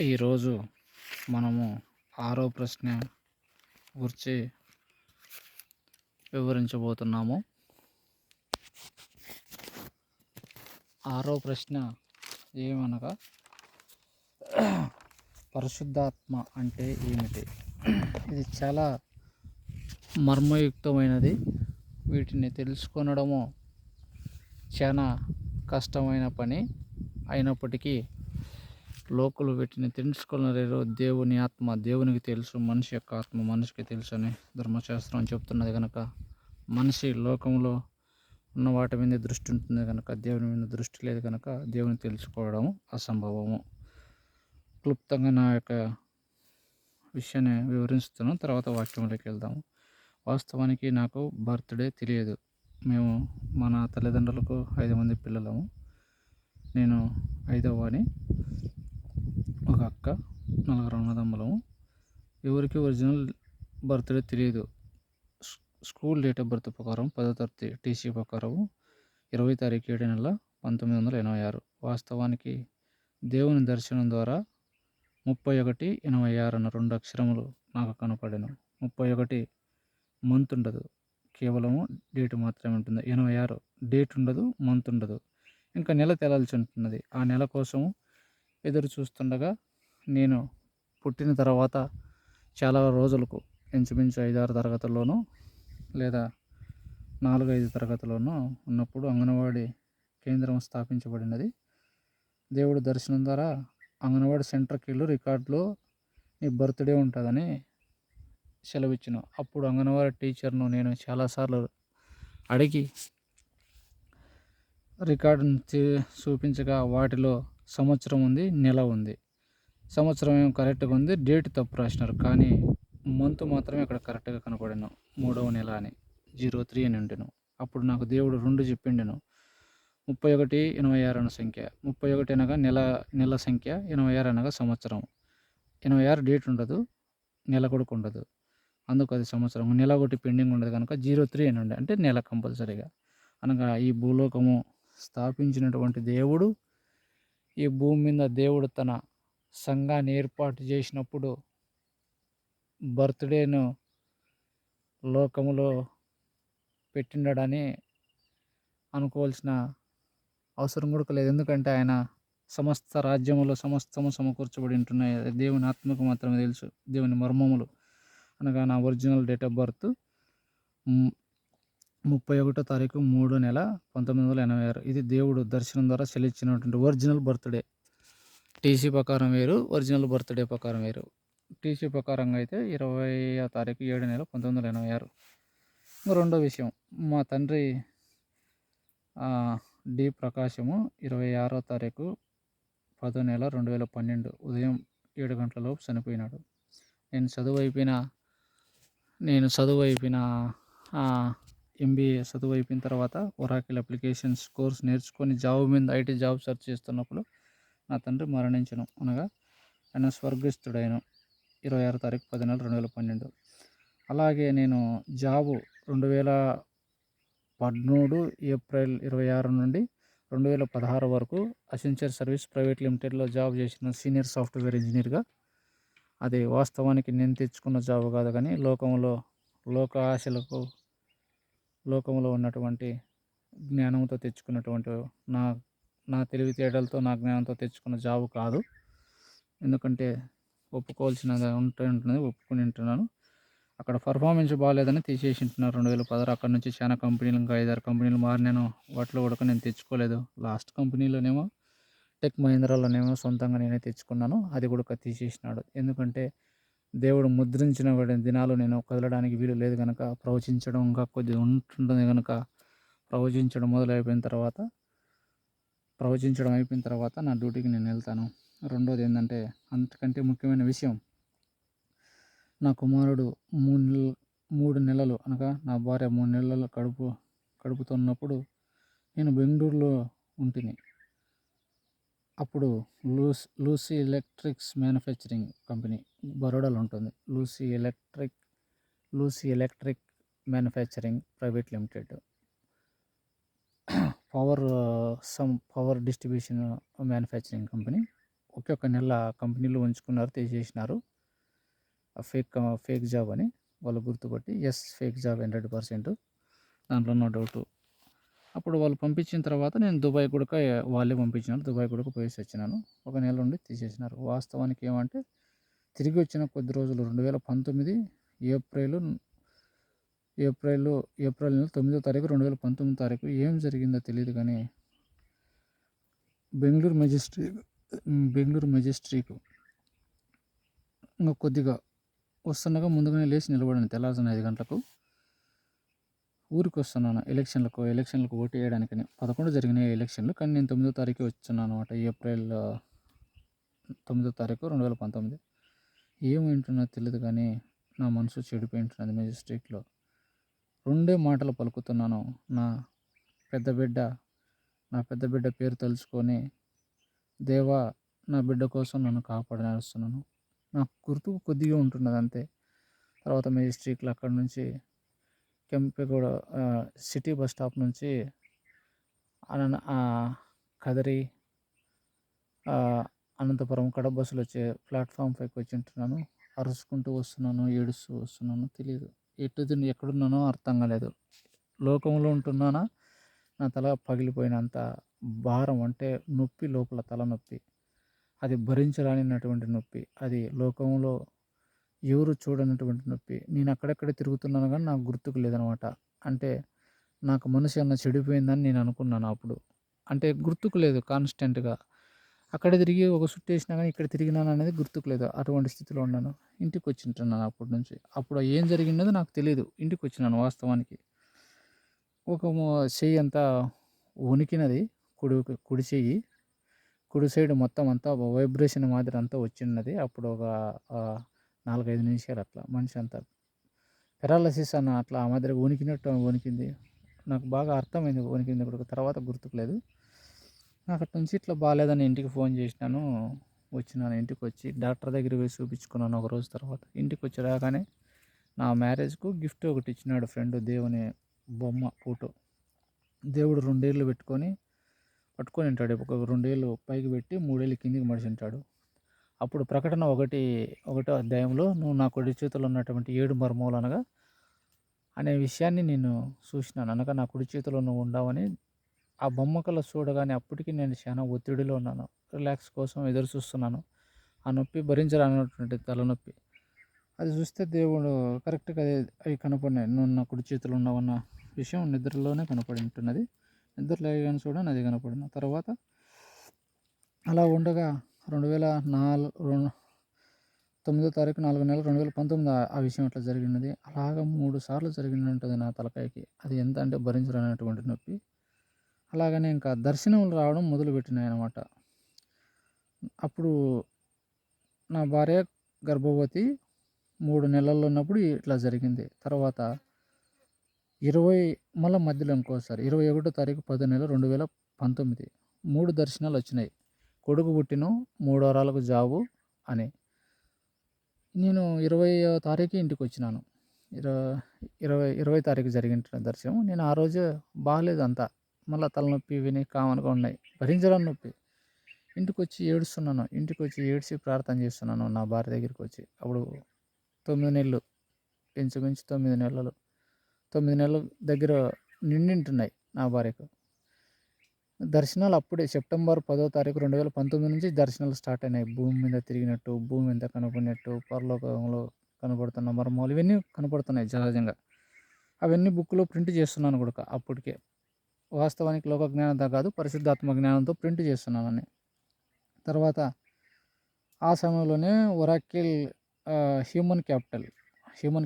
ఈరోజు మనము ఆరో ప్రశ్న గురించి వివరించబోతున్నాము. ఆరో ప్రశ్న ఏమనగా పరిశుద్ధాత్మ అంటే ఏమిటి? ఇది చాలా మర్మయుక్తమైనది. వీటిని తెలుసుకొనడము చాలా కష్టమైన పని అయినప్పటికీ లోకులు వీటిని తెలుసుకోలేరు. దేవుని ఆత్మ దేవునికి తెలుసు, మనిషి యొక్క ఆత్మ మనిషికి తెలుసు అని ధర్మశాస్త్రం చెప్తున్నది కనుక మనిషి లోకంలో ఉన్న వాటి మీద దృష్టి ఉంటుంది కనుక దేవుని మీద దృష్టి లేదు కనుక దేవుని తెలుసుకోవడం అసంభవము. క్లుప్తంగా నా యొక్క విషయాన్ని వివరిస్తున్నాను, తర్వాత వాక్యంలోకి వెళ్దాము. వాస్తవానికి నాకు బర్త్డే తెలియదు. మేము మన తల్లిదండ్రులకు 5 మంది పిల్లలము. నేను 5వ వాడిని. ఒక అక్క, 4 అన్నదమ్ములము. ఎవరికి ఒరిజినల్ బర్త్డే తెలియదు. స్కూల్ డేట్ ఆఫ్ బర్త్ ప్రకారం 10వ తరగతి టీసీ ప్రకారం 20 తారీఖు 7 నెల 1986. వాస్తవానికి దేవుని దర్శనం ద్వారా 3186 అన్న 2 అక్షరములు నాకు కనపడెను. 31 మంత్ ఉండదు, కేవలము డేట్ మాత్రమే ఉంటుంది. 86 డేట్ ఉండదు, మంత్ ఉండదు, ఇంకా నెల తేలాల్సి ఉంటున్నది. ఆ నెల కోసం ఎదురు చూస్తుండగా నేను పుట్టిన తర్వాత చాలా రోజులకు ఇంచుమించు 5-6 తరగతుల్లోనూ లేదా 4-5 తరగతిలోనూ ఉన్నప్పుడు అంగన్వాడీ కేంద్రం స్థాపించబడినది. దేవుడు దర్శనం ద్వారా అంగన్వాడీ సెంటర్కి వెళ్ళు, రికార్డులో నీ బర్త్డే ఉంటుందని సెలవిచ్చిన. అప్పుడు అంగన్వాడీ టీచర్ను నేను చాలాసార్లు అడిగి రికార్డును చూపించగా వాటిలో సంవత్సరం ఉంది, నెల ఉంది. సంవత్సరం ఏమో కరెక్ట్గా ఉంది, డేట్ తప్పు రాసినారు. కానీ మంత్ మాత్రమే అక్కడ కరెక్ట్గా కనపడాను. 3వ నెల అని 03 అని ఉండెను. అప్పుడు నాకు దేవుడు 2 చెప్పిండెను. 3186 అన్న సంఖ్య. 31 అనగా నెల సంఖ్య, 86 అనగా సంవత్సరం. 86 డేట్ ఉండదు, నెల కూడా ఉండదు, అందుకు అది సంవత్సరం. నెల ఒకటి పెండింగ్ ఉండదు కనుక 03 అని ఉండే, అంటే నెల కంపల్సరీగా. అనగా ఈ భూలోకము స్థాపించినటువంటి దేవుడు, ఈ భూమి మీద దేవుడు తన సంఘాన్ని ఏర్పాటు చేసినప్పుడు బర్త్డేను లోకములో పెట్టిండడని అనుకోవాల్సిన అవసరం కూడా లేదు. ఎందుకంటే ఆయన సమస్త రాజ్యములో సమస్తము సమకూర్చబడి ఉంటున్నాయి. దేవుని ఆత్మకు మాత్రమే తెలుసు దేవుని మర్మములు. అనగా నా ఒరిజినల్ డేట్ ఆఫ్ బర్త్ 31వ తారీఖు 3వ నెల 1986. ఇది దేవుడు దర్శనం ద్వారా చెల్లించినటువంటి ఒరిజినల్ బర్త్డే. టీసీ ప్రకారం వేరు, ఒరిజినల్ బర్త్డే ప్రకారం వేరు. టీసీ ప్రకారంగా అయితే 20వ తారీఖు 7 నెల 1986. రెండో విషయం, మా తండ్రి డి ప్రకాశము 26వ తారీఖు 10వ నెల 2012 ఉదయం 7 గంటలలోపు చనిపోయినాడు. నేను చదువు అయిపోయిన ఎంబీఏ చదువు అయిపోయిన తర్వాత ఒరాకిల్ అప్లికేషన్స్ కోర్స్ నేర్చుకొని జాబ్ మీద ఐటీ జాబ్ సెర్చ్ చేస్తున్నప్పుడు నా తండ్రి మరణించను. అనగా ఆయన స్వర్గస్థుడైన 26వ తారీఖు 10 నెల 2012. అలాగే నేను జాబు 2013 ఏప్రిల్ 26 నుండి 2016 వరకు అసెంచర్ సర్వీస్ ప్రైవేట్ లిమిటెడ్లో జాబ్ చేసిన సీనియర్ సాఫ్ట్వేర్ ఇంజనీర్గా. అది వాస్తవానికి నేను తెచ్చుకున్న జాబ్ కాదు, కానీ లోక ఆశలకు లోకంలో ఉన్నటువంటి జ్ఞానంతో తెచ్చుకున్నటువంటి నా తెలివితేటలతో నా జ్ఞానంతో తెచ్చుకున్న జాబ్ కాదు. ఎందుకంటే ఒప్పుకోవాల్సినది ఉంటుంది, ఒప్పుకుని ఉంటున్నాను. అక్కడ పర్ఫార్మెన్స్ బాగాలేదని తీసేసి ఉంటున్నారు 2016. అక్కడ నుంచి చాలా కంపెనీలు, ఇంకా 5-6 కంపెనీలు మారినాను. వాటిలో కూడా నేను తెచ్చుకోలేదు. లాస్ట్ కంపెనీలోనేమో టెక్ మహీంద్రాలోనేమో సొంతంగా నేనే తెచ్చుకున్నాను. అది కూడా తీసేసినాడు. ఎందుకంటే దేవుడు ముద్రించిన దినాలు నేను కదలడానికి వీలు లేదు కనుక, ప్రవచించడం ఇంకా కొద్దిగా ఉంటుంటుంది కనుక ప్రవచించడం అయిపోయిన తర్వాత నా డ్యూటీకి నేను వెళ్తాను. రెండోది ఏంటంటే, అంతకంటే ముఖ్యమైన విషయం, నా కుమారుడు 3 నెలలు అనగా నా భార్య 3 నెలల కడుపుతున్నప్పుడు నేను బెంగళూరులో ఉంటుంది. అప్పుడు లూసీ ఎలక్ట్రిక్స్ మ్యానుఫ్యాక్చరింగ్ కంపెనీ బరోడాలో ఉంటుంది. Lucy electric manufacturing private limited, power distribution manufacturing company. ఒకే ఒక నెల కంపెనీలో ఉంచుకున్నారు, తీసేసినారు. ఫేక్ జాబ్ అని వాళ్ళు గుర్తుపట్టి, యెస్ ఫేక్ జాబ్ 100%, దాంట్లో నో డౌటు. అప్పుడు వాళ్ళు పంపించిన తర్వాత నేను దుబాయ్ కూడాక వాళ్ళే పంపించినారు. దుబాయ్ కూడాక పోయేసి వచ్చినాను. ఒక నెల ఉండి తీసేసినారు. వాస్తవానికి ఏమంటే తిరిగి వచ్చిన కొద్ది రోజులు 2019 ఏప్రిల్ ఏప్రిల్ ఏప్రిల్ నెల 9వ తారీఖు 2019 ఏం జరిగిందో తెలియదు కానీ బెంగళూరు మెజెస్ట్రిక్ ఇంకా కొద్దిగా వస్తుండగా ముందుగానే లేచి నిలబడాను. తెల్లారుజామున 5 గంటలకు ఊరికి వస్తున్నాను ఎలక్షన్లకు ఓటు వేయడానికని. 11 జరిగినాయి ఎలక్షన్లు, కానీ నేను 9వ తారీఖు వచ్చున్నాను అనమాట. ఏప్రిల్ 9వ తారీఖు 2019. ఏమైంటున్నదో తెలియదు కానీ నా మనసు చెడిపోయి ఉంటున్నది. మెజెస్టిక్లో రెండే మాటలు పలుకుతున్నాను. నా పెద్ద బిడ్డ పేరు తలుచుకొని, దేవా నా బిడ్డ కోసం నన్ను కాపాడని అరుస్తున్నాను. నాకు గుర్తు కొద్దిగా ఉంటున్నది అంతే. తర్వాత మెజెస్టిక్లో అక్కడి నుంచి కెంపెగౌడ సిటీ బస్ స్టాప్ నుంచి కదిరి అనంతపురం కడప బస్సులు వచ్చే ప్లాట్ఫామ్ 5కి వచ్చి ఉంటున్నాను. అరుచుకుంటూ వస్తున్నాను, ఏడుస్తూ వస్తున్నాను. తెలియదు ఎక్కడున్నానో అర్థం కాలేదు. లోకంలో ఉంటున్నానా, నా తల పగిలిపోయినంత భారం, అంటే నొప్పి, లోపల తలనొప్పి, అది భరించరానినటువంటి నొప్పి, అది లోకంలో ఎవరు చూడనటువంటి నొప్పి. నేను అక్కడెక్కడ తిరుగుతున్నాను కానీ నాకు గుర్తుకు లేదనమాట. అంటే నాకు మనసు ఏమన్నా చెడిపోయిందని నేను అనుకున్నాను అప్పుడు. అంటే గుర్తుకు లేదు కాన్స్టెంట్గా. అక్కడ తిరిగి ఒక సుట్టు వేసినా కానీ ఇక్కడ తిరిగినాను అనేది గుర్తుకు లేదు. అటువంటి స్థితిలో ఉన్నాను. ఇంటికి వచ్చింటున్నాను అప్పటి నుంచి. అప్పుడు ఏం జరిగినదో నాకు తెలియదు. ఇంటికి వచ్చినాను వాస్తవానికి. ఒక చెయ్యి అంతా వణికినది, కుడి చెయ్యి, కుడి సైడ్ మొత్తం అంతా వైబ్రేషన్ మాదిరి అంతా వచ్చిన్నది. అప్పుడు ఒక 4-5 నిమిషాలు అట్లా మనిషి అంతా పెరాలసిస్ అన్న అట్లా ఆ మాదిరిగా వణికింది. నాకు బాగా అర్థమైంది వణికింది కూడా. తర్వాత గుర్తుకులేదు. నాకు అటు నుంచి ఇట్లా బాగాలేదని ఇంటికి ఫోన్ చేసినాను. వచ్చినాను. ఇంటికి వచ్చి డాక్టర్ దగ్గరికి పోయి చూపించుకున్నాను. ఒక రోజు తర్వాత ఇంటికి వచ్చి రాగానే నా మ్యారేజ్కు గిఫ్ట్ ఒకటి ఇచ్చినాడు ఫ్రెండ్, దేవుని బొమ్మ ఫోటో. దేవుడు 2 ఏళ్ళు పట్టుకొని ఉంటాడు. ఒక 2 ఏళ్ళు పైకి పెట్టి 3 ఏళ్ళు కిందికి మడిచి ఉంటాడు. అప్పుడు ప్రకటన 1వ అధ్యాయంలో నువ్వు నా కుడి చేతిలో ఉన్నటువంటి 7 మర్మములు అనగా అనే విషయాన్ని నేను చూసినాను. అనగా నా కుడి చేతిలో నువ్వు ఉండవని. ఆ బొమ్మ కల్లా చూడగానే అప్పటికి నేను చాలా ఒత్తిడిలో ఉన్నాను. రిలాక్స్ కోసం ఎదురు చూస్తున్నాను. ఆ నొప్పి భరించరానటువంటి తలనొప్పి. అది చూస్తే దేవుడు కరెక్ట్గా అవి కనపడినాయి. నువ్వు నా కుడి చేతిలో ఉన్నావన్న విషయం నిద్రలోనే కనపడి ఉంటున్నది. నిద్ర లేగానే చూడని అది కనపడిన తర్వాత అలా ఉండగా 9వ తారీఖు 4వ నెల 2019 ఆ విషయం అట్లా జరిగినది. అలాగా 3 సార్లు జరిగి ఉంటుంది నా తలకాయకి. అది ఎంత అంటే భరించరానటువంటి నొప్పి. అలాగనే ఇంకా దర్శనములు రావడం మొదలుపెట్టినాయి అన్నమాట. అప్పుడు నా భార్య గర్భవతి 3 నెలల్లో ఉన్నప్పుడు ఇట్లా జరిగింది. తర్వాత మళ్ళీ మధ్యలో ఇంకోసారి 21వ తారీఖు 10వ నెల 2019 3 దర్శనాలు వచ్చినాయి. కొడుకు పుట్టిన 3 వారాలకు జాబు అని. నేను 20వ తారీఖు ఇంటికి వచ్చినాను. 20 తారీఖు జరిగిన దర్శనం. నేను ఆ రోజు బాగాలేదు అంతా. మళ్ళీ తలనొప్పి విని కామన్గా ఉన్నాయి. భరించరాని నొప్పి. ఇంటికి వచ్చి ఏడుస్తున్నాను. ఇంటికి వచ్చి ఏడ్చి ప్రార్థన చేస్తున్నాను నా భార్య దగ్గరికి వచ్చి. అప్పుడు 9 నెలలు, ఇంచుమించు 9 నెలలు 9 నెలల దగ్గర నిండింటున్నాయి నా భార్యకు. దర్శనాలు అప్పుడే సెప్టెంబర్ 10వ తారీఖు 2019 నుంచి దర్శనాలు స్టార్ట్ అయినాయి. భూమి మీద తిరిగినట్టు, భూమి మీద కనపడినట్టు, పరలోకంలో కనపడుతున్న మర్మాలు ఇవన్నీ కనపడుతున్నాయి సహజంగా. అవన్నీ బుక్లో ప్రింట్ చేస్తున్నాను కూడా అప్పటికే. వాస్తవానికి లోక జ్ఞానంతో కాదు, పరిశుద్ధాత్మ జ్ఞానంతో ప్రింట్ చేస్తున్నానని. తర్వాత ఆ సమయంలోనే ఒరాకిల్ హ్యూమన్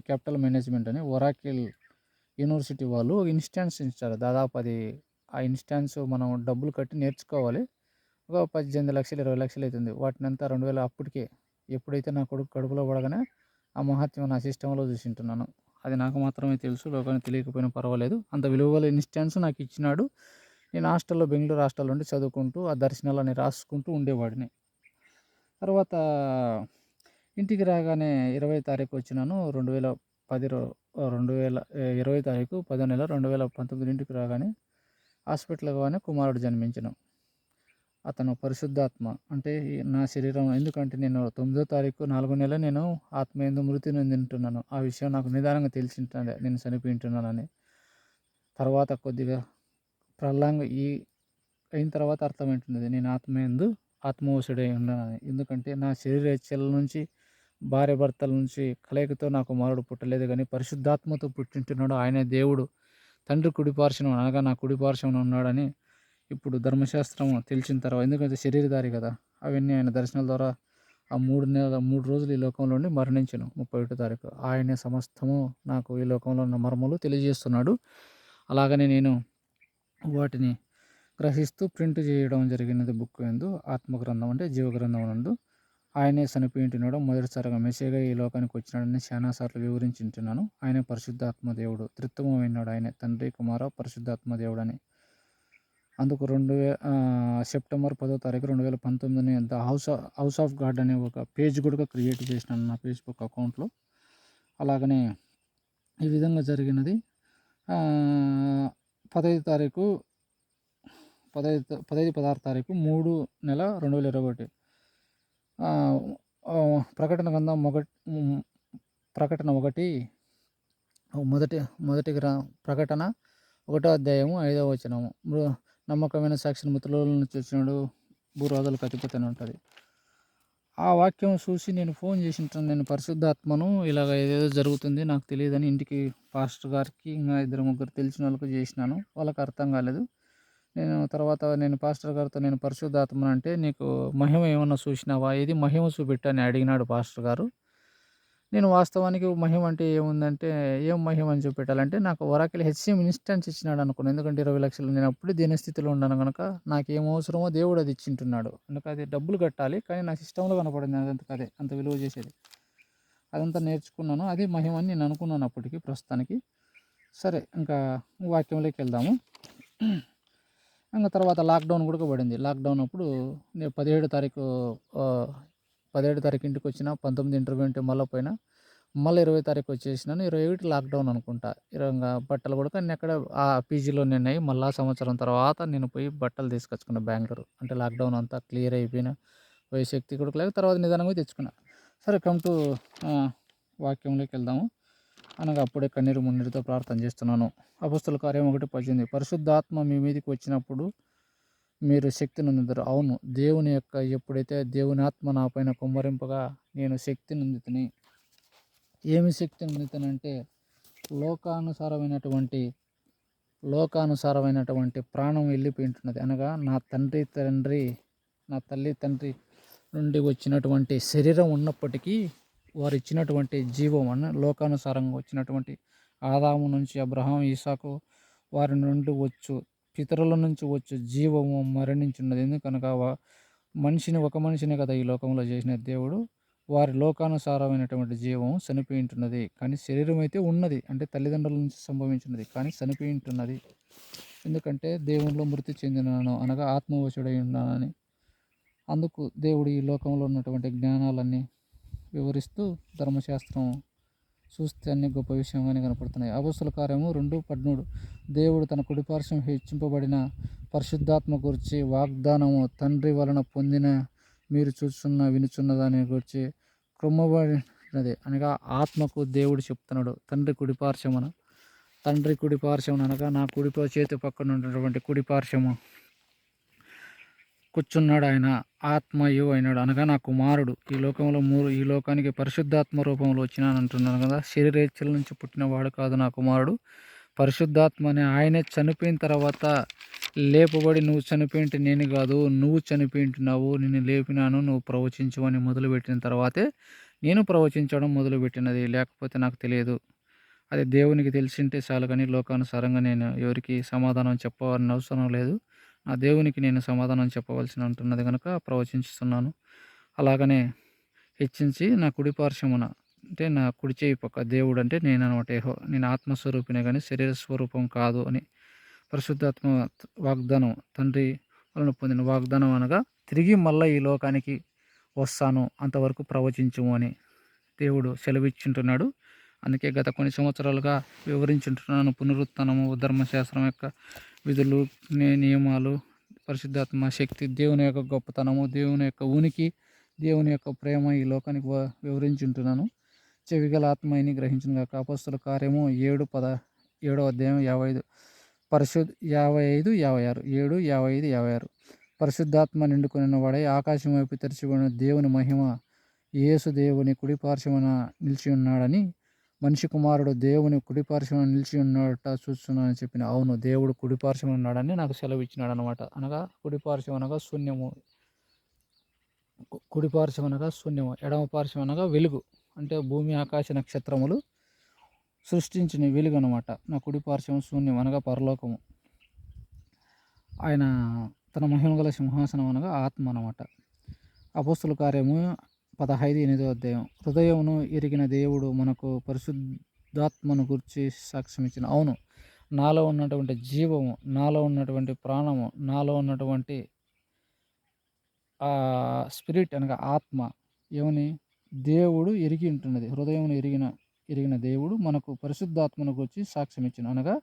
క్యాపిటల్ మేనేజ్మెంట్ అని ఒరాకిల్ యూనివర్సిటీ వాళ్ళు ఇన్స్టాన్స్ ఇచ్చారు. దాదాపు అది ఆ ఇన్స్టాన్స్ మనం డబ్బులు కట్టి నేర్చుకోవాలి. ఒక 18 లక్షలు 20 లక్షలు అవుతుంది. వాటిని అంతా 2000 అప్పటికే, ఎప్పుడైతే నా కొడుకు కడుపులో పడగానే ఆ మహత్యం నా సిస్టంలో చూసింటున్నాను. అది నాకు మాత్రమే తెలుసు, లోకానికి తెలియకపోయినా పర్వాలేదు. అంత విలువల ఇన్స్టాన్స్ నాకు ఇచ్చినాడు. నేను బెంగళూరు హాస్టల్ నుండి చదువుకుంటూ ఆ దర్శనాలని రాసుకుంటూ ఉండేవాడిని. తర్వాత ఇంటికి రాగానే 20వ తారీఖు వచ్చినాను. 2020 తారీఖు 10వ నెల 2019 ఇంటికి రాగానే హాస్పిటల్కి పోగానే కుమారుడు జన్మించను. అతను పరిశుద్ధాత్మ. అంటే నా శరీరం, ఎందుకంటే నేను 9వ తారీఖు 4వ నెల నేను ఆత్మయందు మృతి నొందింటున్నాను. ఆ విషయం నాకు నిదానంగా తెలిసింటున్నది నేను చనిపోయింటున్నానని. తర్వాత కొద్దిగా ప్రల్లాంగ అయిన తర్వాత అర్థమైంటున్నది నేను ఆత్మయందు ఆత్మవశుడై ఉన్నానని. ఎందుకంటే నా శరీర ఇచ్ఛల నుంచి, భార్యాభర్తల నుంచి కలయికతో నాకు కుమారుడు పుట్టలేదు గానీ పరిశుద్ధాత్మతో పుట్టింటున్నాడు. ఆయనే దేవుడు తండ్రి కుడిపార్శ్వన, అనగా నా కుడిపార్శ్వన ఉన్నాడని ఇప్పుడు ధర్మశాస్త్రం తెలిసిన తర్వాత, ఎందుకంటే శరీరధారి కదా, అవన్నీ ఆయన దర్శనాల ద్వారా ఆ 3 రోజులు ఈ లోకంలో ఉండి మరణించెను 31 తారీఖు. ఆయనే సమస్తము నాకు ఈ లోకంలో ఉన్న మర్మములు తెలియజేస్తున్నాడు. అలాగనే నేను వాటిని గ్రహిస్తూ ప్రింట్ చేయడం జరిగినది బుక్ యందు, ఆత్మగ్రంథం అంటే జీవగ్రంథం నందు. ఆయనే చనిపోయింటున్నాడు, మొదటిసారిగా మెస్సీగా ఈ లోకానికి వచ్చినాడని చాలా సార్లు వివరించుంటున్నాను. ఆయనే పరిశుద్ధాత్మ దేవుడు, త్రిత్వమైనాడు, ఆయనే తండ్రి, కుమార, పరిశుద్ధాత్మ దేవుడని. అందుకు సెప్టెంబర్ 10వ తారీఖు 2019 ద హౌస్ ఆఫ్ గాడ్ అనే ఒక పేజ్ కూడా క్రియేట్ చేసినాను నా ఫేస్బుక్ అకౌంట్లో. అలాగనే ఈ విధంగా జరిగినది. 15 తారీఖు 16 తారీఖు 3/2021 ప్రకటన గ్రంథం ప్రకటన 1 మొదటి ప్రకటన 1వ అధ్యాయము 5వ వచనము. నమ్మకమైన సాక్షిని మృతులలో నుంచి వచ్చినాడు, భూరాజులకు అధిపతి అని ఉంటుంది. ఆ వాక్యం చూసి నేను ఫోన్ చేసింటాను, నేను పరిశుద్ధాత్మను ఇలాగ ఏదేదో జరుగుతుంది నాకు తెలియదని ఇంటికి పాస్టర్ గారికి ఇంకా 2-3 తెలిసిన వాళ్ళకు చేసినాను. వాళ్ళకి అర్థం కాలేదు. తర్వాత నేను పాస్టర్ గారితో, నేను పరిశుద్ధాత్మను అంటే నీకు మహిమ ఏమన్నా చూసినావా, ఏది మహిమ చూపెట్టని అడిగినాడు పాస్టర్ గారు. నేను వాస్తవానికి మహిమ అంటే ఏముందంటే, ఏం మహిమ అని చూపెట్టాలంటే నాకు ఒరాకిల్ హెచ్సిఎం ఇన్స్టెన్స్ ఇచ్చినాడు అనుకున్నాను. ఎందుకంటే 20 లక్షలు నేను అప్పుడే దీని స్థితిలో ఉన్నాను కనుక నాకేం అవసరమో దేవుడు అది ఇచ్చింటున్నాడు. అందుకు అది డబ్బులు కట్టాలి, కానీ నా సిస్టంలో కనపడింది అదే అంత విలువ చేసేది. అదంతా నేర్చుకున్నాను, అది మహిమ అని నేను అనుకున్నాను అప్పటికి ప్రస్తుతానికి. సరే, ఇంకా వాక్యంలోకి వెళ్దాము. ఇంకా తర్వాత లాక్డౌన్ కూడా పడింది. లాక్డౌన్ అప్పుడు నేను 17 తారీఖు ఇంటికి వచ్చిన, 19 ఇంటర్వ్యూ ఉంటే మళ్ళీ పోయినా, మళ్ళీ 20 తారీఖు వచ్చేసినాను. 21 లాక్డౌన్ అనుకుంటా. ఇంకా బట్టలు కూడా అన్నీ అక్కడ ఆ పీజీలో ఉన్నాయి. మళ్ళా సంవత్సరం తర్వాత నేను పోయి బట్టలు తీసుకొచ్చుకున్నా బెంగళూరు. అంటే లాక్డౌన్ అంతా క్లియర్ అయిపోయిన, పోయే శక్తి కూడా లేక తర్వాత నిదానంగా తెచ్చుకున్నా. సరే, కమ్ టు వాక్యంలోకి వెళ్దాము. అనగా అప్పుడే కన్నీరు మున్నీరుతో ప్రార్థన చేస్తున్నాను. అపొస్తలుల కార్యం 1:18 పరిశుద్ధాత్మ మీ మీదకి వచ్చినప్పుడు మీరు శక్తి నొందుతారు. అవును, ఎప్పుడైతే దేవుని ఆత్మ నా పైన కుమ్మరింపగా నేను శక్తి నొందుతుని. ఏమి శక్తి నొందుతానంటే లోకానుసారమైనటువంటి ప్రాణం వెళ్ళిపోయింటున్నది. అనగా నా తల్లి తండ్రి నుండి వచ్చినటువంటి శరీరం ఉన్నప్పటికీ వారు ఇచ్చినటువంటి జీవం లోకానుసారంగా వచ్చినటువంటి ఆదాము నుంచి అబ్రహాం, ఇసాకు వారి నుండి పితరుల నుంచి జీవము మరణించున్నది. ఎందుకనగా ఒక మనిషిని కదా ఈ లోకంలో చేసిన దేవుడు. వారి లోకానుసారమైనటువంటి జీవం చనిపోయింటున్నది, కానీ శరీరం అయితే ఉన్నది. అంటే తల్లిదండ్రుల నుంచి సంభవించినది, కానీ చనిపోయింటున్నది. ఎందుకంటే దేవునిలో మృతి చెందినాను, అనగా ఆత్మవశుడై ఉన్నానని. అందుకు దేవుడు ఈ లోకంలో ఉన్నటువంటి జ్ఞానాలన్నీ వివరిస్తూ ధర్మశాస్త్రం చూస్తే అన్ని గొప్ప విషయంగానే కనపడుతున్నాయి. అపొస్తలుల కార్యము 2:13 దేవుడు తన కుడిపార్శ్వం హెచ్చింపబడిన పరిశుద్ధాత్మ గురించి వాగ్దానము తండ్రి వలన పొందిన మీరు వినుచున్న దాని గురించి క్రొమ్మబడినది. అనగా ఆత్మకు దేవుడు చెప్తున్నాడు తండ్రి కుడిపార్శ్వమున అనగా నా చేతి పక్కన ఉన్నటువంటి కుడిపార్శ్వము కూర్చున్నాడు. ఆయన ఆత్మయు అయినాడు, అనగా నా కుమారుడు. ఈ లోకానికి పరిశుద్ధాత్మ రూపంలో వచ్చినాను అంటున్నాను కదా. శరీరేచ్ఛల నుంచి పుట్టినవాడు కాదు నా కుమారుడు. పరిశుద్ధాత్మ అనే ఆయనే చనిపోయిన తర్వాత లేపబడి, నువ్వు చనిపోయింటే నేను కాదు, నువ్వు చనిపోయింటున్నావు, నిన్ను లేపినాను, నువ్వు ప్రవచించు అని మొదలుపెట్టిన తర్వాతే నేను ప్రవచించడం మొదలుపెట్టినది. లేకపోతే నాకు తెలియదు. అది దేవునికి తెలిసింటే చాలు, కానీ లోకానుసారంగా నేను ఎవరికి సమాధానం చెప్పాలని అవసరం లేదు. ఆ దేవునికి నేను సమాధానం చెప్పవలసి ఉంటున్నది కనుక ప్రవచించుతున్నాను. అలాగనే హెచ్చించి నా కుడిపార్శ్వమున, అంటే నా కుడి చేయి పక్క దేవుడు అంటే నేను అనమాట. నేను ఆత్మస్వరూపినే కానీ శరీర స్వరూపం కాదు అని పరిశుద్ధాత్మ వాగ్దానం, తండ్రి వలన పొందిన వాగ్దానం, అనగా తిరిగి మళ్ళీ ఈ లోకానికి వస్తాను, అంతవరకు ప్రవచించుము అని దేవుడు సెలవిచ్చుంటున్నాడు. అందుకే గత కొన్ని సంవత్సరాలుగా వివరించుంటున్నాను పునరుత్థానము, ధర్మశాస్త్రం యొక్క విధులు, నియమాలు, పరిశుద్ధాత్మ శక్తి, దేవుని యొక్క గొప్పతనము, దేవుని యొక్క ఉనికి, దేవుని యొక్క ప్రేమ ఈ లోకానికి వివరించి ఉంటున్నాను. చెవిగల ఆత్మని గ్రహించిన గాక. అపోస్తల కార్యము 7వ అధ్యాయం 55 56 7:55-56 పరిశుద్ధాత్మ నిండుకొనిన వాడై ఆకాశం వైపు తెరచిబడిన దేవుని మహిమ యేసు దేవుని కుడిపార్శ్వమున నిలిచి ఉన్నాడని, మనిషి కుమారుడు దేవుని కుడిపార్శ్వమున నిలిచి ఉన్నట్ట చూస్తున్నానని చెప్పిన. అవును, దేవుడు కుడిపార్శ్వమున ఉన్నాడని నాకు సెలవు ఇచ్చినాడు అనమాట. అనగా కుడిపార్శ్వం అనగా శూన్యము, కుడిపార్శ్వం అనగా శూన్యము, ఎడమ పార్శ్వం అనగా వెలుగు. అంటే భూమి ఆకాశ నక్షత్రములు సృష్టించిన వెలుగు అనమాట. నా కుడిపార్శ్వం శూన్యం అనగా పరలోకము. ఆయన తన మహిమ గల సింహాసనం అనగా ఆత్మ అనమాట. అపోస్తల కార్యము 15:8 అధ్యాయం హృదయమును ఎరిగిన దేవుడు మనకు పరిశుద్ధాత్మను గురించి సాక్ష్యం ఇచ్చిన. అవును, నాలో ఉన్నటువంటి జీవము, నాలో ఉన్నటువంటి ప్రాణము, నాలో ఉన్నటువంటి స్పిరిట్ అనగా ఆత్మ ఏమని దేవుడు ఎరిగి ఉంటున్నది. హృదయమును ఎరిగిన దేవుడు మనకు పరిశుద్ధాత్మను గురించి సాక్ష్యం ఇచ్చిన. అనగా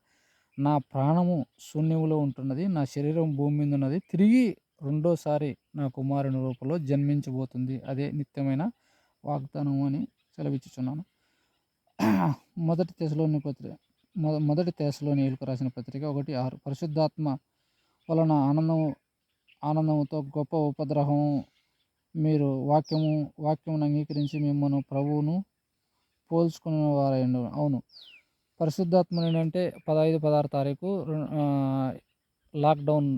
నా ప్రాణము శూన్యములో ఉంటున్నది, నా శరీరం భూమి మీద ఉన్నది, తిరిగి రెండోసారి నా కుమారుని రూపంలో జన్మించబోతుంది. అదే నిత్యమైన వాగ్దానము అని సెలవిచ్చుచున్నాను. మొదటి తెస్సలోనికీయులకు రాసిన పత్రిక 1:6 పరిశుద్ధాత్మ వలన ఆనందముతో గొప్ప ఉపద్రవం మీరు వాక్యమును అంగీకరించి మిమ్మల్ని ప్రభువును పోల్చుకునే వారైండు. అవును, పరిశుద్ధాత్మ ఏంటంటే 15-16 తారీఖు లాక్డౌన్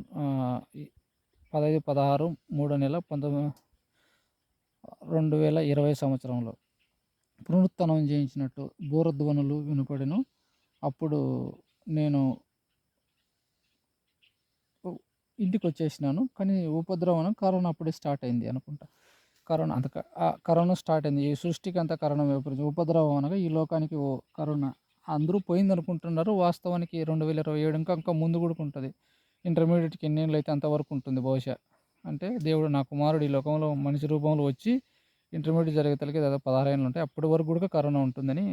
15-16 3వ నెల 2020 సంవత్సరంలో పునరుత్థానం చేయించినట్టు బూరధ్వనులు వినపడెను. అప్పుడు నేను ఇంటికి వచ్చేసినాను. కానీ ఉపద్రవం కరోనా అప్పుడే స్టార్ట్ అయింది అనుకుంటా. కరోనా స్టార్ట్ అయింది. ఈ సృష్టికి అంతా కరోనా వ్యాపించింది. ఉపద్రవం అనగా ఈ లోకానికి కరోనా అందరూ పోయింది అనుకుంటున్నారు. వాస్తవానికి 2027 ఇంకా ముందు కూడా ఉంటుంది. ఇంటర్మీడియట్కి ఎన్నేళ్ళు అయితే అంతవరకు ఉంటుంది బహుశా. అంటే దేవుడు నా కుమారుడు ఈ లోకంలో మనిషి రూపంలో వచ్చి ఇంటర్మీడియట్ జరిగేతలకి దాదాపు 16 ఏళ్ళు ఉంటాయి. అప్పటి వరకు కూడా కరోనా ఉంటుందని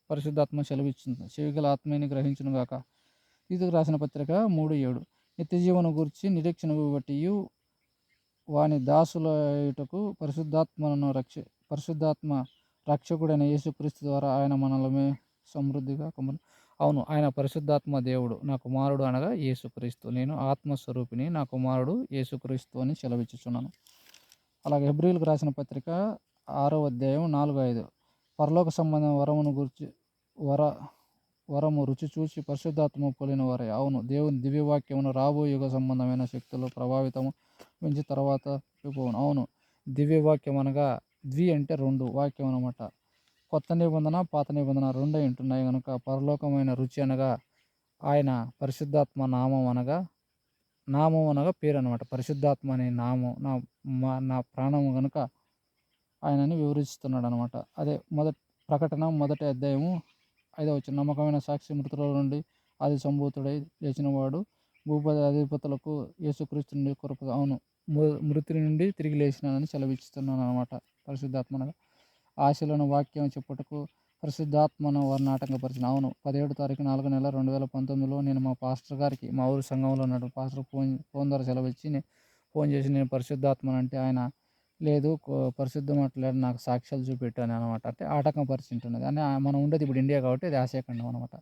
పరిశుద్ధాత్మ సెలవిస్తుంది. చెవిగల ఆత్మని గ్రహించును గాక. తీతుకు రాసిన పత్రిక 3:7 నిత్యజీవన గురించి నిరీక్షణ బట్టి వాని దాసులయుటకు పరిశుద్ధాత్మ రక్షకుడైన యేసుక్రీస్తు ద్వారా ఆయన మనల్ని సమృద్ధిగా అవును, ఆయన పరిశుద్ధాత్మ దేవుడు, నా కుమారుడు అనగా యేసుక్రీస్తు. నేను ఆత్మస్వరూపిని, నా కుమారుడు యేసుక్రీస్తు అని సెలవిచ్చుచున్నాను. అలాగే హెబ్రీయులకు రాసిన పత్రిక 6వ అధ్యాయం 4-5 పరలోక సంబంధం వరము రుచి చూసి పరిశుద్ధాత్మ పోలిన వారే. అవును, దేవుని దివ్యవాక్యమును రాబో యుగ సంబంధమైన శక్తులు ప్రభావితము మించి తర్వాత చూపవును. అవును, దివ్యవాక్యం అనగా అంటే 2 వాక్యం అనమాట. కొత్త నిబంధన, పాత నిబంధన 2 ఉంటున్నాయి కనుక పరలోకమైన రుచి అనగా ఆయన పరిశుద్ధాత్మ నామం అనగా పేరు అనమాట. పరిశుద్ధాత్మ అనే నామం నా ప్రాణము కనుక ఆయనని వివరిస్తున్నాడు అనమాట. అదే ప్రకటన 1వ అధ్యాయము 5వ వచనం నమ్మకమైన సాక్షి మృతుల నుండి ఆది సంభూతుడై లేచినవాడు భూపతి అధిపతులకు యేసుక్రీస్తు నుండి కొరకు. అవును, మృతి నుండి తిరిగి లేచినానని సెలవిస్తున్నాను అనమాట. పరిశుద్ధాత్మనగా ఆశలను వాక్యం చెప్పుటకు పరిశుద్ధాత్మను వారిని ఆటంకపరిచిన. అవును, 17వ తారీఖు 4వ నెల 2019లో నేను మా పాస్టర్ గారికి, మా ఊరు సంఘంలో ఉన్నాడు పాస్టర్ ఫోన్ ద్వారా సెలవిచ్చి ఫోన్ చేసి నేను పరిశుద్ధాత్మను అంటే ఆయన లేదు పరిశుద్ధం మాట్లాడి నాకు సాక్ష్యాలు చూపెట్టాను అనమాట. అంటే ఆటంకం పరిచింటున్నది అని. మనం ఉండేది ఇప్పుడు ఇండియా కాబట్టి అది ఆశయఖండం అనమాట.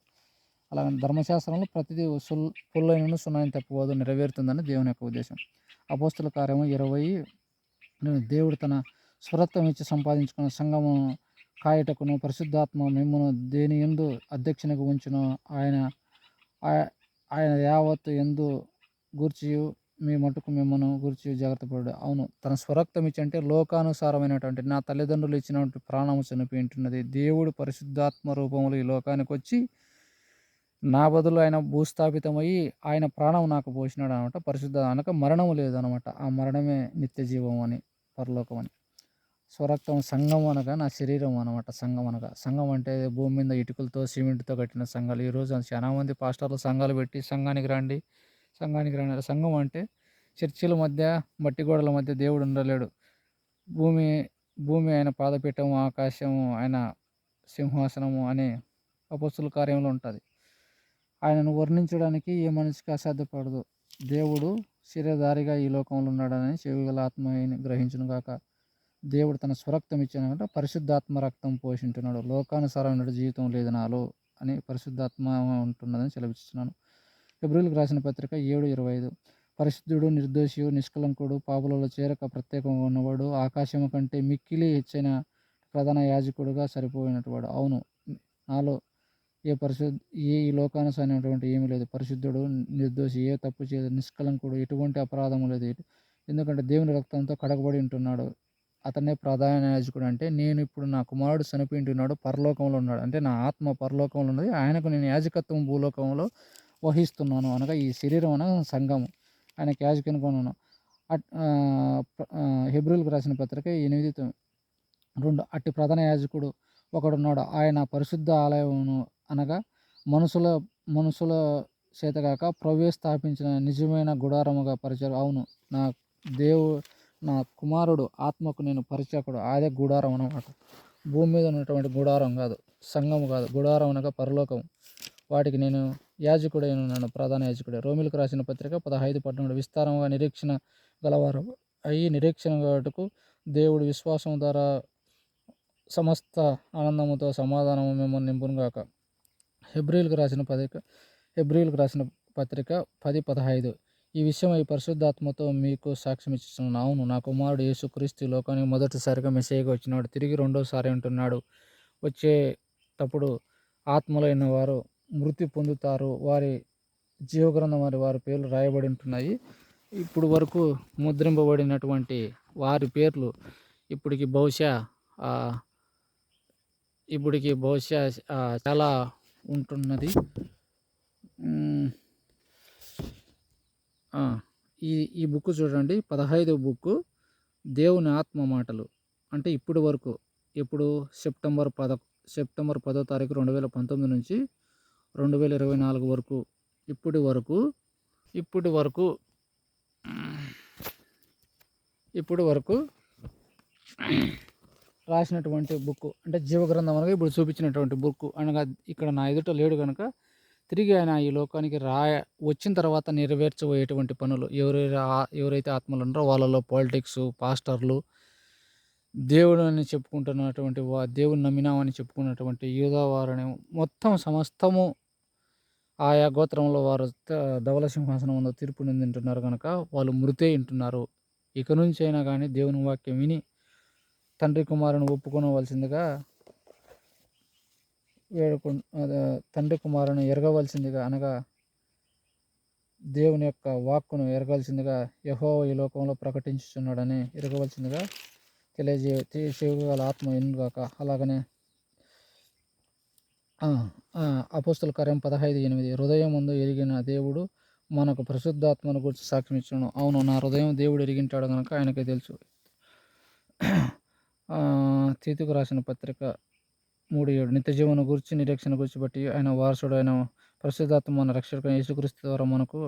అలాగే ధర్మశాస్త్రంలో ప్రతిదీ పుల్లైనను సున్నాయిని తప్పిపోదు నెరవేరుతుందని దేవుని యొక్క ఉద్దేశం. అపోస్తల కార్యము 20 దేవుడు తన స్వరత్వం ఇచ్చి సంపాదించుకున్న సంఘము కాయటకును పరిశుద్ధాత్మ మిమ్మను దేని యందు అధ్యక్షునిగా ఉంచును ఆయన యావత్తు ఎందు గూర్చి మీ మటుకు మిమ్మల్ని గురించి జాగ్రత్త పడు. అవును, తన స్వరక్తం ఇచ్చి అంటే లోకానుసారమైనటువంటి నా తల్లిదండ్రులు ఇచ్చినటువంటి ప్రాణము చనిపోయింటున్నది. దేవుడు పరిశుద్ధాత్మ రూపంలో ఈ లోకానికి వచ్చి నా బదులు ఆయన భూస్థాపితమయ్యి ఆయన ప్రాణం నాకు పోసినాడు అనమాట. పరిశుద్ధ అనక మరణము లేదు అనమాట. ఆ మరణమే నిత్య జీవం అని, పరలోకం అని. స్వరక్తం సంఘం అనగా నా శరీరం అనమాట. సంఘం అంటే భూమి మీద ఇటుకలతో సిమెంట్తో కట్టిన సంఘాలు. ఈరోజు చాలామంది పాస్టర్లు సంఘాలు పెట్టి సంఘానికి రండి. సంఘం అంటే చర్చిల మధ్య మట్టి గోడల మధ్య దేవుడు ఉండలేడు. భూమి ఆయన పాదపీఠము, ఆకాశము ఆయన సింహాసనము అనే అపోస్తల కార్యంలో ఉంటుంది. ఆయనను వర్ణించడానికి ఏ మనిషికి అసాధ్యపడదు. దేవుడు శరీరధారిగా ఈ లోకంలో ఉన్నాడని చెవిగల ఆత్మని గ్రహించును గాక. దేవుడు తన స్వరక్తం ఇచ్చానంటే పరిశుద్ధాత్మ రక్తం పోషింటున్నాడు. లోకానుసారమైన జీవితం లేదు నాలో అని పరిశుద్ధాత్మ ఉంటున్నదని సెలవిస్తున్నాను. ఫిబ్రవరికి రాసిన పత్రిక 7:25. పరిశుద్ధుడు, నిర్దోషియు, నిష్కలంకుడు, పాపులలో చేరక ప్రత్యేకంగా ఉన్నవాడు, ఆకాశము కంటే మిక్కిలి హెచ్చైన ప్రధాన యాజకుడుగా సరిపోయినటువంటి వాడు. అవును, నాలో ఈ లోకానుసారమైనటువంటి ఏమీ లేదు. పరిశుద్ధుడు, నిర్దోషి, ఏ తప్పు చేయదు, నిష్కలంకుడు, ఎటువంటి అపరాధము లేదు. ఎందుకంటే దేవుని రక్తంతో కడగబడి ఉంటున్నాడు. అతనే ప్రధాన యాజకుడు. అంటే నేను ఇప్పుడు నా కుమారుడు చనిపోయి ఉంటున్నాడు, పరలోకంలో ఉన్నాడు. అంటే నా ఆత్మ పరలోకంలో ఉన్నది, ఆయనకు నేను యాజకత్వం భూలోకంలో వహిస్తున్నాను. అనగా ఈ శరీరం అనగా సంఘము, ఆయనకు యాజకునిగా ఉన్నాను. హెబ్రీయులకు రాసిన పత్రిక 8:2. అట్టి ప్రధాన యాజకుడు ఒకడున్నాడు, ఆయన పరిశుద్ధ ఆలయమును అనగా మనుషుల చేతగాక ప్రభువే స్థాపించిన నిజమైన గుడారముగా పరిచారు. అవును, నా కుమారుడు ఆత్మకు నేను పరిచాకుడు. అదే గుడారం అన్నమాట. భూమి మీద ఉన్నటువంటి గుడారం కాదు, సంఘము కాదు. గుడారం అనగా పరలోకం. వాటికి నేను యాజకుడైన ఉన్నాను, ప్రధాన యాజకుడే. రోమిలకు రాసిన పత్రిక 15:13. విస్తారంగా నిరీక్షణ గలవారు అయ్యి నిరీక్షణ గట్టుకు దేవుడు విశ్వాసం ద్వారా సమస్త ఆనందముతో సమాధానము మిమ్మల్ని నింపును గాక. హెబ్రీయులకు రాసిన పత్రిక 10:15. ఈ విషయమై పరిశుద్ధాత్మతో మీకు సాక్ష్యం ఇస్తున్నాను. అవును, నా కుమారుడు యేసుక్రీస్తు లోకానికి మొదటిసారిగా మెస్సీయగా వచ్చినాడు, తిరిగి రెండోసారి ఉంటున్నాడు. వచ్చేటప్పుడు ఆత్మలైన వారు మృతి పొందుతారు, వారి జీవగ్రంథం వారి పేర్లు రాయబడి ఉంటున్నాయి. ఇప్పుడు వరకు ముద్రింపబడినటువంటి వారి పేర్లు ఇప్పటికి బహుశా చాలా ఉంటున్నది. ఈ బుక్ చూడండి, 15వ బుక్ దేవుని ఆత్మ మాటలు. అంటే ఇప్పటి వరకు, ఇప్పుడు సెప్టెంబర్ 10వ తారీఖు 2019 నుంచి 2024 వరకు, ఇప్పటి వరకు రాసినటువంటి బుక్. అంటే జీవగ్రంథం అనగా ఇప్పుడు చూపించినటువంటి బుక్ అనగా ఇక్కడ నా ఎదుట లేడు కనుక తిరిగి ఆయన ఈ లోకానికి వచ్చిన తర్వాత నెరవేర్చబోయేటువంటి పనులు, ఎవరైతే ఆత్మలు ఉన్నారో వాళ్ళలో పాలిటిక్స్, పాస్టర్లు, దేవుడు అని చెప్పుకుంటున్నటువంటి దేవుని నమ్మినామని చెప్పుకున్నటువంటి యూదావారిని మొత్తం సమస్తము ఆయా గోత్రంలో వారు ధవల సింహాసనం ముందు తీర్పు నిందింటున్నారు కనుక వాళ్ళు మృతే ఇంటున్నారు. ఇక నుంచి అయినా కానీ దేవుని వాక్యం విని తండ్రి కుమారుని ఒప్పుకోవలసిందిగా తండ్రి కుమారుని ఎరగవలసిందిగా, అనగా దేవుని యొక్క వాక్కును ఎరగాల్సిందిగా యెహోవా ఈ లోకంలో ప్రకటించుచున్నాడని ఎరగవలసిందిగా చెవిగల ఆత్మ ఎన్నుగాక. అలాగనే అపోస్తల కార్యం 15:8. హృదయం ముందు ఎరిగిన దేవుడు మనకు పరిశుద్ధాత్మను గురించి సాక్ష్యం ఇచ్చును. అవును, నా హృదయం దేవుడు ఎరిగింటాడు కనుక ఆయనకే తెలుసు. తీతుకు రాసిన పత్రిక 3:7. నిత్య జీవన గురించి, నిరీక్షణ గురించి బట్టి ఆయన వారసుడు అయిన పరిశుద్ధాత్మ మన రక్షకుడు యేసుక్రీస్తు ద్వారా మనకు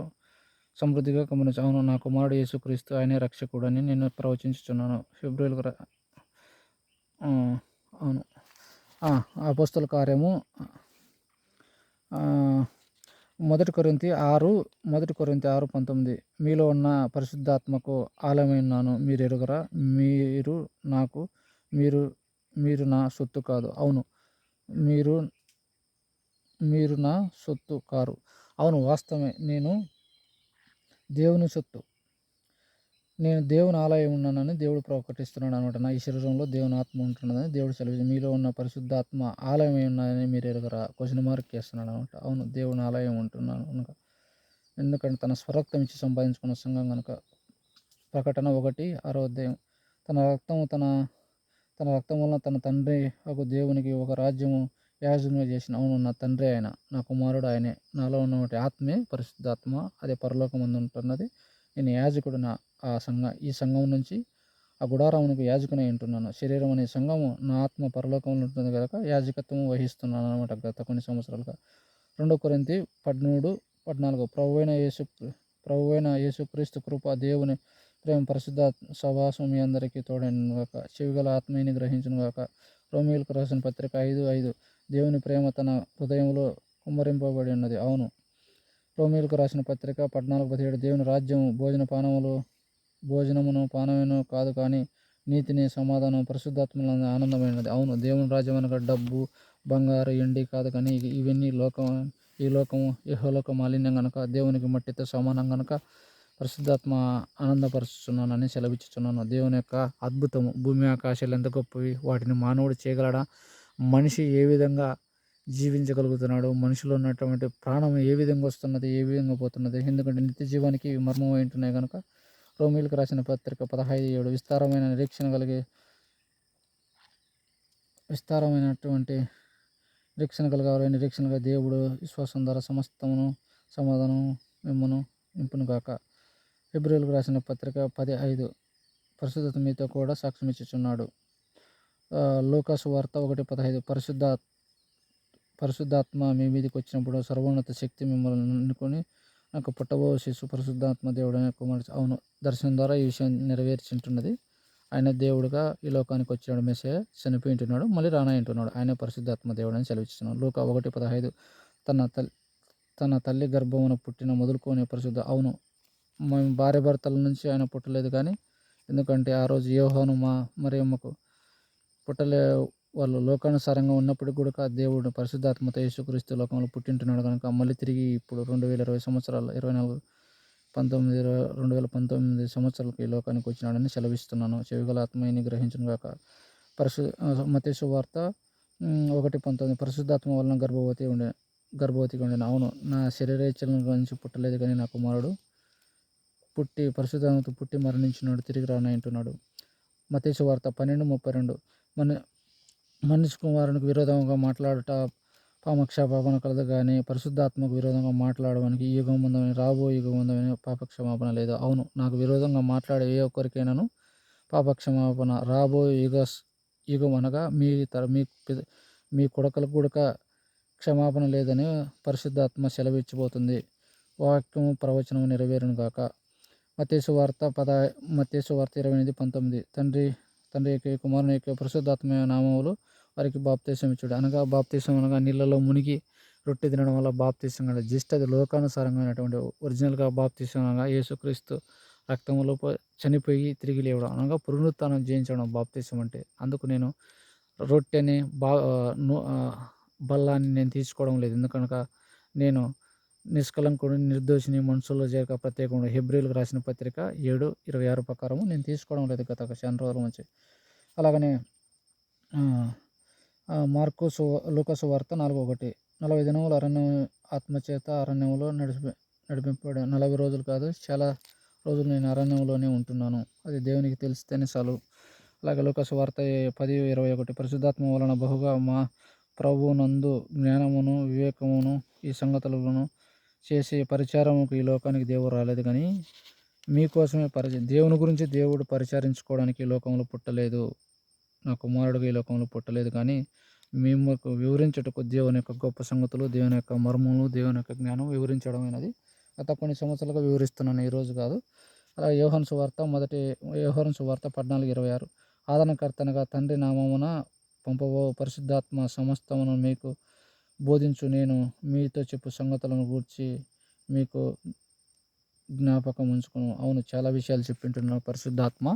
సమృద్ధిగా గమనించు. అవును, నా కుమారుడు యేసుక్రీస్తు ఆయనే రక్షకుడు అని నేను ప్రవచించుచున్నాను. ఫిబ్రవరికి అవును. అపోస్తల కార్యము 1 కొరింథీ 6:19. మీలో ఉన్న పరిశుద్ధాత్మకు ఆలయమైనాను మీరు ఎరుగరా? మీరు నా సొత్తు కాదు. అవును, మీరు నా సొత్తు కారు. అవును, వాస్తవమే. నేను దేవుని సొత్తు, నేను దేవుని ఆలయం ఉన్నానని దేవుడు ప్రకటిస్తున్నాడు అనమాట. నా ఈ శరీరంలో దేవుని ఆత్మ ఉంటున్నదని దేవుడు సెలవు. మీలో ఉన్న పరిశుద్ధాత్మ ఆలయమై ఉన్నదని మీరు ఎరుగరా? క్వశ్చన్ మార్క్ చేస్తున్నాడు అనమాట. అవును, దేవుని ఆలయం ఉంటున్నాను కనుక. ఎందుకంటే తన స్వరక్తం ఇచ్చి సంపాదించుకున్న సంఘం కనుక. ప్రకటన 1:6. తన రక్తం వలన తన తండ్రి ఒక దేవునికి ఒక రాజ్యము యాజకునిగా చేసిన. అవును, నా తండ్రి ఆయన, నా కుమారుడు ఆయనే, నాలో ఉన్నటువంటి ఆత్మే పరిశుద్ధాత్మ, అదే పరలోకం ముందు ఉంటున్నది. నేను యాజకుడు. ఈ సంఘం నుంచి ఆ గుడారమునకు యాజకుని ఉంటున్నాను. శరీరం అనే సంఘము నా ఆత్మ పరలోకంలో ఉంటుంది కనుక యాజకత్వం వహిస్తున్నాను అనమాట గత కొన్ని సంవత్సరాలుగా. 2 కొరింథీ 13:14. ప్రభువైన యేసుక్రీస్తు కృప, దేవుని ప్రేమ, పరిశుద్ధ సహవాసం మీ అందరికీ తోడైనను గాక. చెవిగల ఆత్మీయని గ్రహించును గాక. రోమీయులకు రాసిన పత్రిక 5:5. దేవుని ప్రేమ తన హృదయంలో కుమ్మరింపబడి ఉన్నది. అవును, రోమీయులకు రాసిన పత్రిక 14:17 దేవుని రాజ్యం భోజనమును పానమును కాదు కానీ నీతిని సమాధానం పరిశుద్ధాత్మల ఆనందమైనది. అవును, దేవుని రాజ్యం అనగా డబ్బు బంగారు ఎండి కాదు కానీ ఇవన్నీ ఈ లోకము ఇహలోక మాలిన్యం గనక దేవునికి మట్టితో సమానం గనక పరిశుద్ధాత్మ ఆనందపరుచుచున్నానని సెలవిచ్చుచున్నాను. దేవుని యొక్క అద్భుతము భూమి ఆకాశాలు ఎంత గొప్పవి, వాటిని మానవుడు చేయగలడా? మనిషి ఏ విధంగా జీవించగలుగుతున్నాడు, మనిషిలో ఉన్నటువంటి ప్రాణం ఏ విధంగా వస్తున్నది, ఏ విధంగా పోతున్నది, ఎందుకంటే నిత్య జీవానికి మర్మం ఉంటున్నాయి కనుక. రోమీయులకు రాసిన పత్రిక 15:7 విస్తారమైనటువంటి నిరీక్షణ కలగాలి. నిరీక్షణగా దేవుడు విశ్వాసం ద్వారా సమస్తమును సమాధానం మిమ్మను నింపును గాక. హెబ్రీయులకు రాసిన పత్రిక 10:5 పరిశుద్ధత మీతో కూడా సాక్ష్యం ఇచ్చుచున్నాడు. లూకాసు వార్త 1:15 పరిశుద్ధాత్మ మీ మీదకి వచ్చినప్పుడు సర్వోన్నత శక్తి మిమ్మల్ని అనుకొని నాకు పుట్టబో శిశు పరిశుద్ధాత్మ దేవుడు అనే కుమారుడు. అవును, దర్శనం ద్వారా ఈ విషయం నెరవేర్చుంటున్నది. ఆయన దేవుడుగా ఈ లోకానికి వచ్చినాడు, మెస్సే చనిపోయి ఉంటున్నాడు, మళ్ళీ రానాయంటున్నాడు. ఆయన పరిశుద్ధాత్మ దేవుడు అని సెలవిస్తున్నాడు. లూకా 1:15 తన తల్లి గర్భమున పుట్టిన మొదలుకొని పరిశుద్ధ. అవును, మేము భార్య భర్తల నుంచి ఆయన పుట్టలేదు కానీ, ఎందుకంటే ఆ రోజు యోహాను మరియమ్మకు పుట్టలే, వాళ్ళు లోకానుసారంగా ఉన్నప్పుడు కూడా దేవుడు పరిశుద్ధాత్మతో యేసుక్రీస్తు లోకంలో పుట్టింటున్నాడు కనుక మళ్ళీ తిరిగి ఇప్పుడు 2020 సంవత్సరాలు 2019 సంవత్సరాలకు ఈ లోకానికి వచ్చినాడని సెలవిస్తున్నాను. చెవిగల ఆత్మని గ్రహించును గాక. మత్తయి సువార్త 1:19 పరిశుద్ధాత్మ వలన గర్భవతిగా ఉండేను. అవును, నా శరీరేచ్ఛల గురించి పుట్టలేదు కానీ నా కుమారుడు పరిశుద్ధాత్మతో పుట్టి మరణించినాడు, తిరిగి రానంటున్నాడు. మత్తయి సువార్త 12:32 మనిషి కుమారునికి విరోధంగా మాట్లాడుట పాపక్షమాపణ కలదు కానీ పరిశుద్ధాత్మకు విరోధంగా మాట్లాడడానికి ఈ యుగం ఉందని రాబో యుగం ఉందని పాపక్షమాపణ లేదు. అవును, నాకు విరోధంగా మాట్లాడే ఏ ఒక్కరికైనాను పాపక్షమాపణ రాబో యుగం అనగా మీ కొడుకులకు కూడా క్షమాపణ లేదని పరిశుద్ధాత్మ సెలవిచ్చిపోతుంది. వాక్యము ప్రవచనము నెరవేరును గాక. మత్తయి సువార్త 28:19 తండ్రి యొక్క కుమారుని యొక్క పరిశుద్ధాత్మ నామములు వారికి బాప్తీసం ఇచ్చాడు. అనగా బాప్తీసం అనగా నీళ్ళలో మునిగి రొట్టె తినడం వల్ల బాప్తీసం కాదు, జస్ట్ అది లోకానుసారంగానటువంటి ఒరిజినల్గా బాప్తీసం అనగా యేసుక్రీస్తు రక్తంలో చనిపోయి తిరిగి లేవడం అనగా పునరుత్థానం జయించడం బాప్తీసం అంటే. అందుకు నేను రొట్టెని బల్లాన్ని నేను తీసుకోవడం లేదు, ఎందుకనగా నేను నిష్కలంకుడు నిర్దోషిని మనుషుల్లో చేరక ప్రత్యేకంగా. హెబ్రీయులకు రాసిన పత్రిక 7:26 ప్రకారము నేను తీసుకోవడం లేదు గత చాలా రోజుల నుంచి. అలాగనే లూకాసు వార్త 4:1 40 దినములు ఆత్మచేత అరణ్యంలో నడిపింపబడాను. 40 రోజులు కాదు, చాలా రోజులు నేను అరణ్యంలోనే ఉంటున్నాను. అది దేవునికి తెలిస్తేనే చాలు. అలాగే లూకాసు వార్త 10:21 పరిశుద్ధాత్మ వలన బహుగా మా ప్రభువునందు జ్ఞానమును వివేకమును ఈ సంగతులను చేసే పరిచారముకు ఈ లోకానికి దేవుడు రాలేదు కానీ మీకోసమే దేవుని గురించి దేవుడు పరిచారించుకోవడానికి ఈ లోకంలో పుట్టలేదు, నా కుమారుడుగా ఈ లోకంలో పుట్టలేదు కానీ మేము వివరించుటకు దేవుని యొక్క గొప్ప సంగతులు, దేవుని యొక్క మర్మములు, దేవుని యొక్క జ్ఞానం వివరించడం అనేది గత కొన్ని సంవత్సరాలుగా వివరిస్తున్నాను, ఈరోజు కాదు. అలాగే యోహాను సువార్త 14:26 ఆదరణకర్తనగా తండ్రి నామమున పంపబో పరిశుద్ధాత్మ సమస్తమును మీకు బోధించు, నేను మీతో చెప్పు సంగతులను గూర్చి మీకు జ్ఞాపకం ఉంచుకును. అవును, చాలా విషయాలు చెప్పింటున్నాను, పరిశుద్ధాత్మ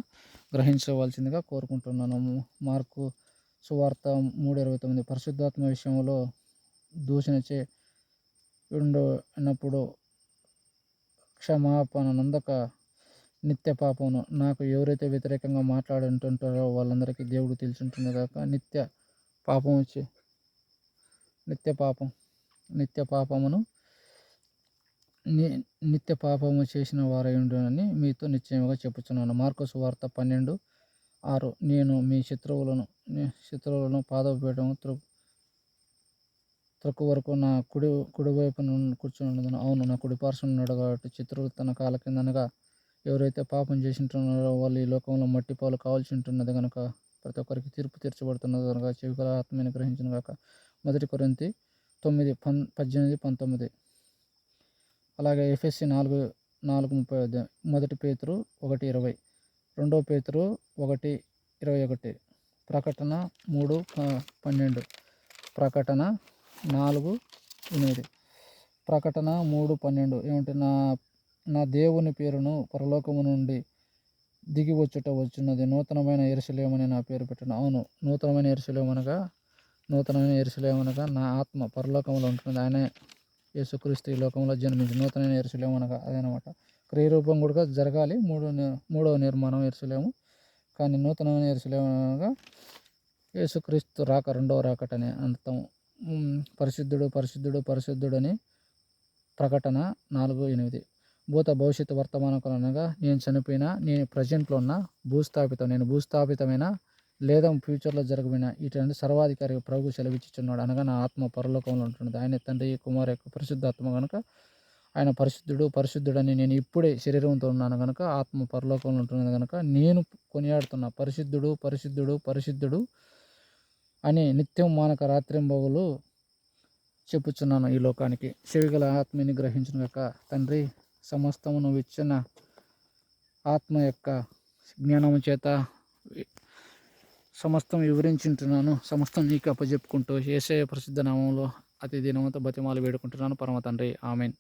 గ్రహించవలసిందిగా కోరుకుంటున్నాను. మార్కు సువార్త 3:29 పరిశుద్ధాత్మ విషయంలో దూషణచే ఉన్నప్పుడు క్షమాపణ నందక నిత్య పాపమును నాకు ఎవరైతే వ్యతిరేకంగా మాట్లాడుతుంటారో వాళ్ళందరికీ దేవుడు తెలిసింటుంది కాక నిత్య పాపము చేసిన వారైండునని మీతో నిశ్చయముగా చెప్పుచున్నాను. మార్కు సువార్త 12:6 నేను మీ శత్రువులను పాదపీఠము త్రొక్కు వరకు నా కుడివైపున కూర్చుని. అవును, నా కుడి పార్శ్వం ఉన్నాడు కాబట్టి శత్రువులు తన కాళ్ళ కిందనగా ఎవరైతే పాపం చేసి ఉంటున్నారో వాళ్ళు ఈ లోకంలో మట్టి పాలు కావాల్సి ఉంటున్నది కనుక ప్రతి ఒక్కరికి తీర్పు తీర్చబడుతున్నది కనుక చెవికల ఆత్మని గ్రహించిన కాక. 1 కొరింథీ 9:18-19 అలాగే ఎఫెసీ 4:30 1 పేతురు 1:20 2 పేతురు 1:21 ప్రకటన 3:12 ప్రకటన 4:8 ప్రకటన 3:12 ఏమంటే నా నా దేవుని పేరును పరలోకము నుండి దిగి వచ్చున్నది, నూతనమైన యెరూషలేమని నా పేరు పెట్టను. అవును, నూతనమైన యెరూషలేము అనగా నా ఆత్మ పరలోకంలో ఉంటున్నది. ఆయనే యేసుక్రీస్తు ఈ లోకంలో జన్మించి నూతనమైన యెరూషలేము అనగా అదనమాట. క్రియరూపం కూడా జరగాలి మూడవ నిర్మాణం యెరూషలేము. కానీ నూతనమైన యెరూషలేము అనగా యేసుక్రీస్తు రాక, రెండవ రాకటనే అంతం. పరిశుద్ధుడు పరిశుద్ధుడు పరిశుద్ధుడని ప్రకటన 4:8. భూత భవిష్యత్తు వర్తమానకాలం అనగా నేను చనిపోయినా, నేను ప్రజెంట్లో ఉన్న నేను భూస్థాపితమైన లేదా ఫ్యూచర్లో జరగబోయిన ఇటువంటి సర్వాధికారి ప్రభు సెలవిచ్చుచున్నాడు. అనగా నా ఆత్మ పరలోకంలో ఉంటున్నది. ఆయన తండ్రి కుమారు యొక్క పరిశుద్ధాత్మ కనుక ఆయన పరిశుద్ధుడని నేను ఇప్పుడే శరీరంతో ఉన్నాను కనుక ఆత్మ పరలోకంలో ఉంటున్నది కనుక నేను కొనియాడుతున్న పరిశుద్ధుడు పరిశుద్ధుడు పరిశుద్ధుడు అని నిత్యం మానక రాత్రింబవలు చెప్పుచున్నాను ఈ లోకానికి. చెవిగల ఆత్మని గ్రహించిన కాక తండ్రి, సమస్తము నువ్వు ఇచ్చిన ఆత్మ యొక్క జ్ఞానము చేత సమస్తం వివరించుంటున్నాను. సమస్తం నీకు అప్పచెప్పుకుంటూ యేసయ్య పరిశుద్ధ నామంలో అతి దినమంతా బతిమాలు వేడుకుంటున్నాను పరమ తండ్రి. ఆమెన్.